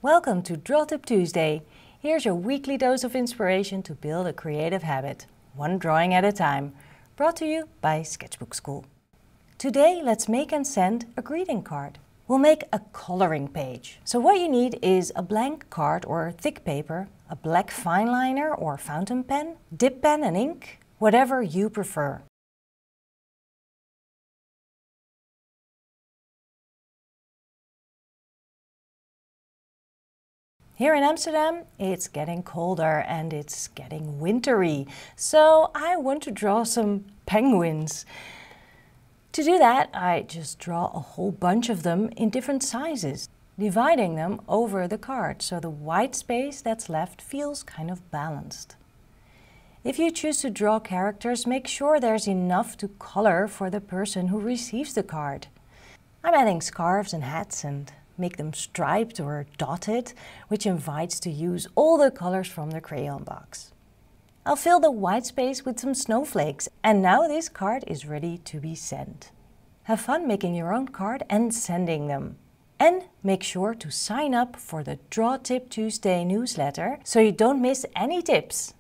Welcome to Draw Tip Tuesday. Here's your weekly dose of inspiration to build a creative habit, one drawing at a time. Brought to you by Sketchbook School. Today, let's make and send a greeting card. We'll make a coloring page. So what you need is a blank card or thick paper, a black fine liner or fountain pen, dip pen and ink, whatever you prefer. Here in Amsterdam, it's getting colder and it's getting wintry, so I want to draw some penguins. To do that, I just draw a whole bunch of them in different sizes, dividing them over the card so the white space that's left feels kind of balanced. If you choose to draw characters, make sure there's enough to color for the person who receives the card. I'm adding scarves and hats and make them striped or dotted, which invites to use all the colors from the crayon box. I'll fill the white space with some snowflakes, and now this card is ready to be sent. Have fun making your own card and sending them. And make sure to sign up for the Draw Tip Tuesday newsletter so you don't miss any tips.